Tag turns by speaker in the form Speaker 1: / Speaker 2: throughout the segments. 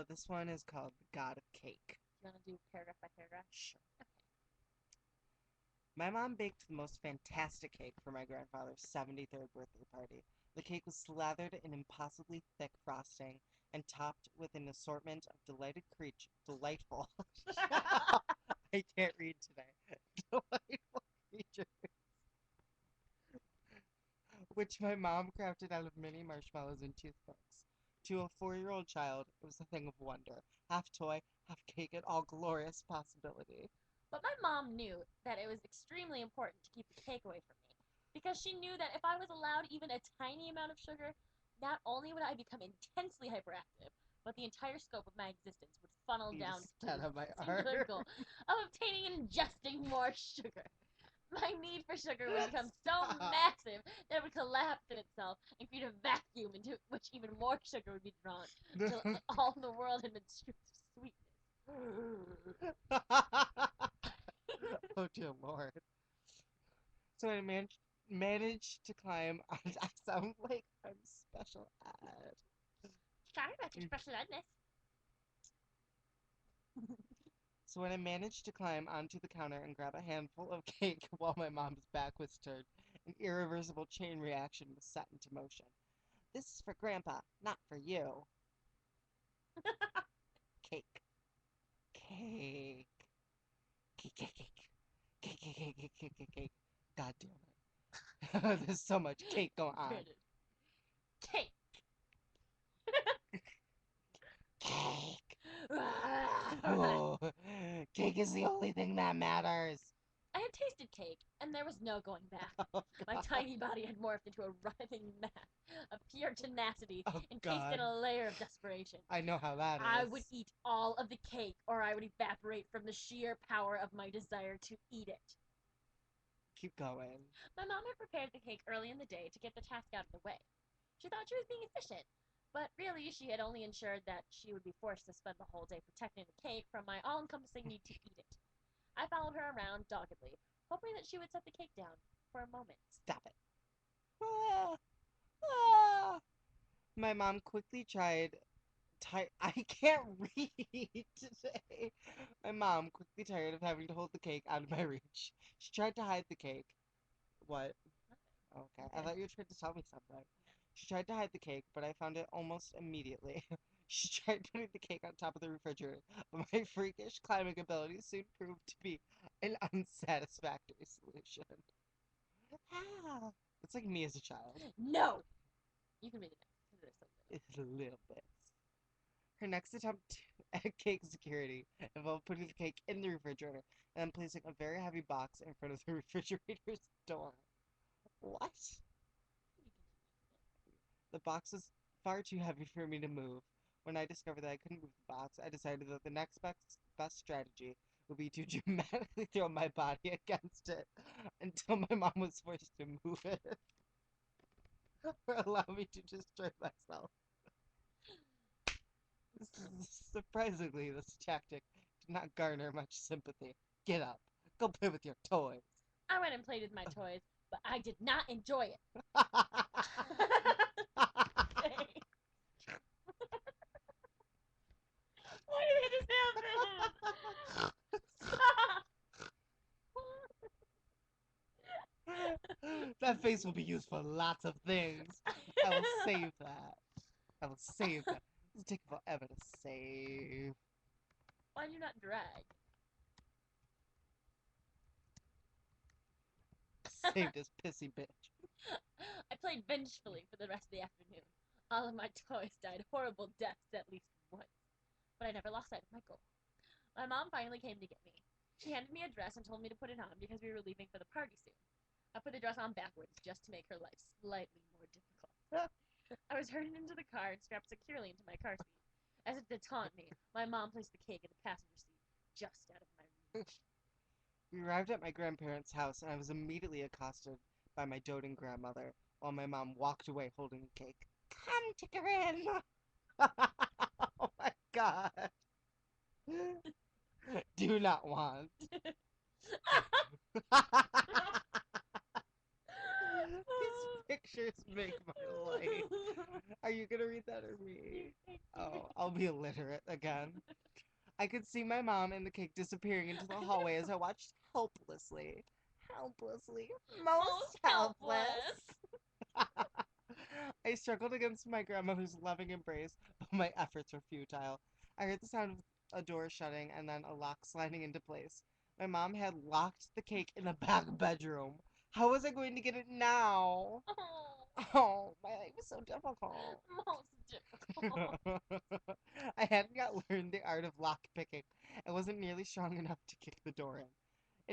Speaker 1: This one is called The God of Cake.
Speaker 2: You want to do paragraph by paragraph?
Speaker 1: Sure. My mom baked the most fantastic cake for my grandfather's 73rd birthday party. The cake was slathered in impossibly thick frosting and topped with an assortment of delightful. I can't read today. Delightful creatures, which my mom crafted out of mini marshmallows and toothpicks. To a 4-year-old child, it was a thing of wonder, half toy, half cake, and all glorious possibility.
Speaker 2: But my mom knew that it was extremely important to keep the cake away from me, because she knew that if I was allowed even a tiny amount of sugar, not only would I become intensely hyperactive, but the entire scope of my existence would funnel
Speaker 1: Need to
Speaker 2: down to
Speaker 1: stat
Speaker 2: the
Speaker 1: on my
Speaker 2: singular
Speaker 1: art.
Speaker 2: goal of obtaining and ingesting more sugar. My need for sugar would become so
Speaker 1: Stop.
Speaker 2: massive that it would collapse in itself and create a vacuum into which even more sugar would be drawn until all the world had been stripped of sweetness.
Speaker 1: Oh dear Lord. So I managed to climb. I sound like I'm special ed.
Speaker 2: Sorry about your special edness.
Speaker 1: So when I managed to climb onto the counter and grab a handful of cake while my mom's back was turned, an irreversible chain reaction was set into motion. This is for Grandpa, not for you. Cake. Cake. Cake, cake, cake. Cake, cake, cake, cake, cake, cake, cake. God damn it. There's so much cake going on.
Speaker 2: Granted. Cake.
Speaker 1: Cake.
Speaker 2: I
Speaker 1: Oh, cake is the only thing that matters.
Speaker 2: had tasted cake, and there was no going back.
Speaker 1: Oh
Speaker 2: My
Speaker 1: God.
Speaker 2: tiny body had morphed into a writhing mass of pure tenacity
Speaker 1: Oh
Speaker 2: encased in
Speaker 1: God.
Speaker 2: a layer of desperation.
Speaker 1: I know how that
Speaker 2: I would
Speaker 1: is.
Speaker 2: eat all of the cake, or I would evaporate from the sheer power of my desire to eat it.
Speaker 1: Keep going.
Speaker 2: My mom had prepared the cake early in the day to get the task out of the way. She thought she was being efficient, but really she had only ensured that she would be forced to spend the whole day protecting the cake from my all encompassing need to eat it. I followed her around doggedly, hoping that she would set the cake down for a moment.
Speaker 1: Stop it. Ah, ah. My mom quickly tried. I can't read today. My mom, quickly tired of having to hold the cake out of my reach, she tried to hide the cake. What? Okay, I
Speaker 2: Nothing.
Speaker 1: thought you were trying to tell me something. She tried to hide the cake, but I found it almost immediately. She tried putting the cake on top of the refrigerator, but my freakish climbing ability soon proved to be an unsatisfactory solution. Ah, it's like me as a child.
Speaker 2: No! You can read it next, because there's so little.
Speaker 1: It's a little bit. Her next attempt at cake security involved putting the cake in the refrigerator and then placing a very heavy box in front of the refrigerator's door. What?
Speaker 2: You can read it.
Speaker 1: The box was far too heavy for me to move. When I discovered that I couldn't move the box, I decided that the next best strategy would be to dramatically throw my body against it until my mom was forced to move it or allow me to destroy myself. Surprisingly, this tactic did not garner much sympathy. Get up. Go play with your toys.
Speaker 2: I went and played with my toys, but I did not enjoy it. Thanks. Why did this happen? Stop!
Speaker 1: That face will be used for lots of things. I will save that. I will save that. This will take forever to save.
Speaker 2: Why do you not drag?
Speaker 1: Save this pissy bitch.
Speaker 2: I played vengefully for the rest of the afternoon. All of my toys died horrible deaths at least once, but I never lost sight of my goal. My mom finally came to get me. She handed me a dress and told me to put it on because we were leaving for the party soon. I put the dress on backwards just to make her life slightly more difficult. I was herded into the car and strapped securely into my car seat. As if to taunt me, my mom placed the cake in the passenger seat, just out of my reach.
Speaker 1: We arrived at my grandparents' house and I was immediately accosted by my doting grandmother while my mom walked away holding the cake. Come to grandma. Oh my god. Do not want. These pictures make my life. Are you gonna read that or me? Oh, I'll I'll be illiterate again. I could see my mom and the cake disappearing into the hallway as I watched helplessly,
Speaker 2: Most
Speaker 1: most
Speaker 2: helpless.
Speaker 1: helpless. I struggled against my grandmother's loving embrace, but my efforts were futile. I heard the sound of a door shutting and then a lock sliding into place. My mom had locked the cake in the back bedroom. How was I going to get it now?
Speaker 2: Oh,
Speaker 1: Oh, my life was so difficult.
Speaker 2: most difficult.
Speaker 1: I hadn't yet learned the art of lock picking. I wasn't nearly strong enough to kick the door in.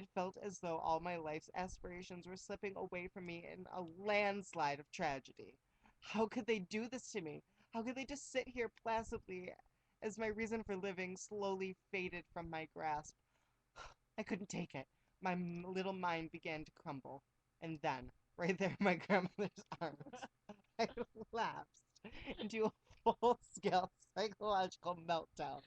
Speaker 1: It felt as though all my life's aspirations were slipping away from me in a landslide of tragedy. How could they do this to me? How could they just sit here placidly as my reason for living slowly faded from my grasp? I couldn't take it. My little mind began to crumble. And then, right there in my grandmother's arms, I lapsed into a full scale psychological meltdown.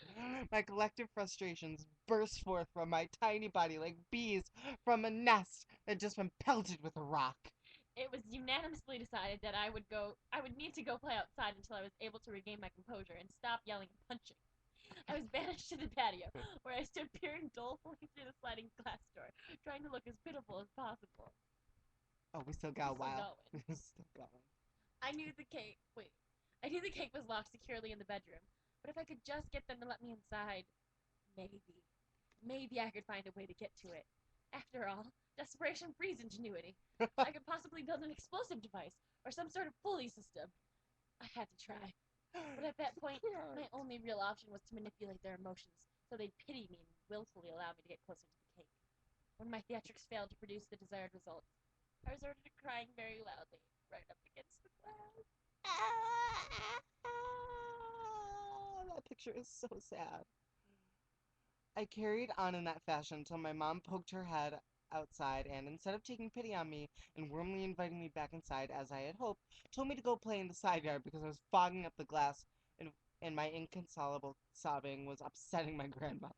Speaker 1: My collective frustrations burst forth from my tiny body like bees from a nest that just been pelted with a rock.
Speaker 2: It was unanimously decided that I would need to go play outside until I was able to regain my composure and stop yelling and punching. I was banished to the patio, where I stood peering dolefully through the sliding glass door, trying to look as pitiful as possible.
Speaker 1: Oh, we still
Speaker 2: We're
Speaker 1: got a
Speaker 2: still
Speaker 1: while.
Speaker 2: going.
Speaker 1: Still going.
Speaker 2: I knew the cake. Wait. I knew the cake was locked securely in the bedroom, but if I could just get them to let me inside, maybe. Maybe I could find a way to get to it. After all, desperation breeds ingenuity. I could possibly build an explosive device or some sort of pulley system. I had to try. But at that point, my only real option was to manipulate their emotions so they'd pity me and willfully allow me to get closer to the cake. When my theatrics failed to produce the desired results, I resorted to crying very loudly, right up against the glass.
Speaker 1: That picture is so sad. I carried on in that fashion until my mom poked her head outside and, instead of taking pity on me and warmly inviting me back inside as I had hoped, told me to go play in the side yard because I was fogging up the glass and my inconsolable sobbing was upsetting my grandmother.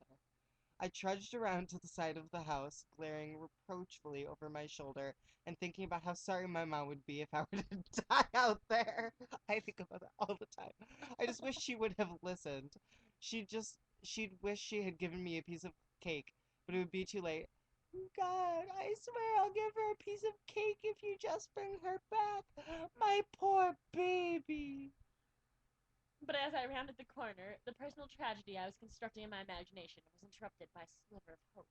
Speaker 1: I trudged around to the side of the house, glaring reproachfully over my shoulder and thinking about how sorry my mom would be if I were to die out there. I think about that all the time. I just wish she would have listened. She'd wish she had given me a piece of cake, but it would be too late. God, I swear I'll give her a piece of cake if you just bring her back. My poor baby.
Speaker 2: But as I rounded the corner, the personal tragedy I was constructing in my imagination was interrupted by a sliver of hope.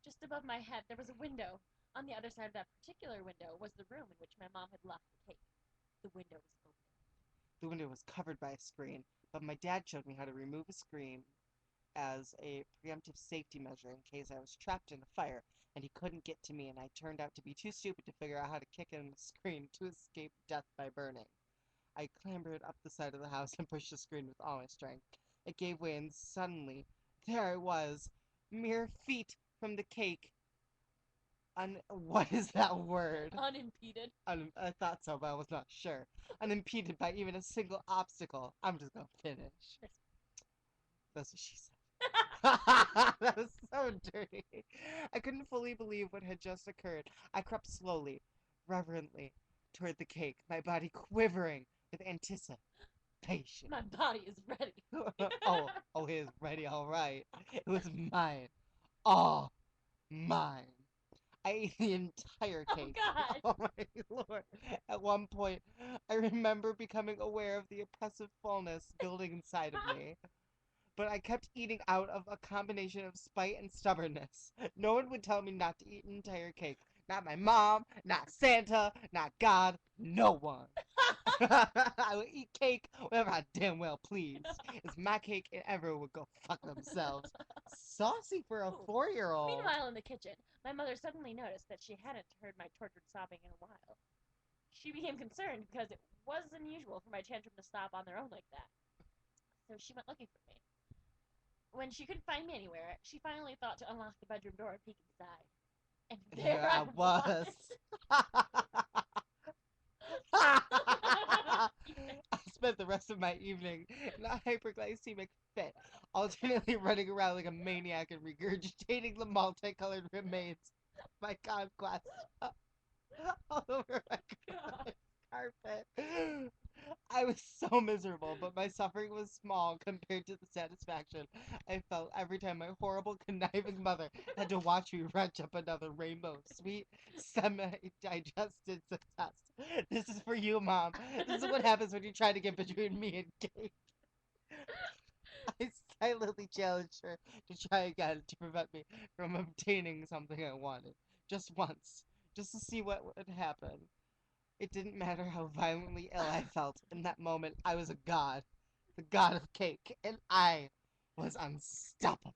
Speaker 2: Just above my head, there was a window. On the other side of that particular window was the room in which my mom had locked the cake. The window was open.
Speaker 1: The window was covered by a screen, but my dad showed me how to remove a screen as a preemptive safety measure in case I was trapped in a fire and he couldn't get to me and I turned out to be too stupid to figure out how to kick in the screen to escape death by burning. I clambered up the side of the house and pushed the screen with all my strength. It gave way and suddenly, there I was, mere feet from the cake. What is that word?
Speaker 2: Unimpeded.
Speaker 1: I thought so, but I was not sure. Unimpeded by even a single obstacle. I'm just gonna finish. That's what she said. That was so dirty. I couldn't fully believe what had just occurred. I crept slowly, reverently, toward the cake, my body quivering with anticipation.
Speaker 2: My body is ready.
Speaker 1: Oh, it is ready, all right. It was mine. All mine. I ate the entire
Speaker 2: Oh
Speaker 1: cake.
Speaker 2: God.
Speaker 1: Oh my lord. At one point, I remember becoming aware of the oppressive fullness building inside of me. But I kept eating out of a combination of spite and stubbornness. No one would tell me not to eat an entire cake. Not my mom, not Santa, not God, no one. I would eat cake whenever I damn well pleased. It's my cake and everyone would go fuck themselves. Saucy for a
Speaker 2: Ooh.
Speaker 1: 4-year-old.
Speaker 2: Meanwhile, in the kitchen, my mother suddenly noticed that she hadn't heard my tortured sobbing in a while. She became concerned because it was unusual for my tantrum to stop on their own like that. So she went looking for me. When she couldn't find me anywhere, she finally thought to unlock the bedroom door and peek inside. And there
Speaker 1: There I
Speaker 2: I
Speaker 1: was.
Speaker 2: was.
Speaker 1: I spent the rest of my evening in a hyperglycemic fit, alternately running around like a maniac and regurgitating the multicolored remains of my conquest all over my
Speaker 2: God.
Speaker 1: God. carpet. I was so miserable, but my suffering was small compared to the satisfaction I felt every time my horrible, conniving mother had to watch me wrench up another rainbow of sweet, semi-digested success. This is for you, Mom. This is what happens when you try to get between me and Kate. I silently challenged her to try again to prevent me from obtaining something I wanted. Just once. Just to see what would happen. It didn't matter how violently ill I felt. In that moment, I was a god. The god of cake. And I was unstoppable.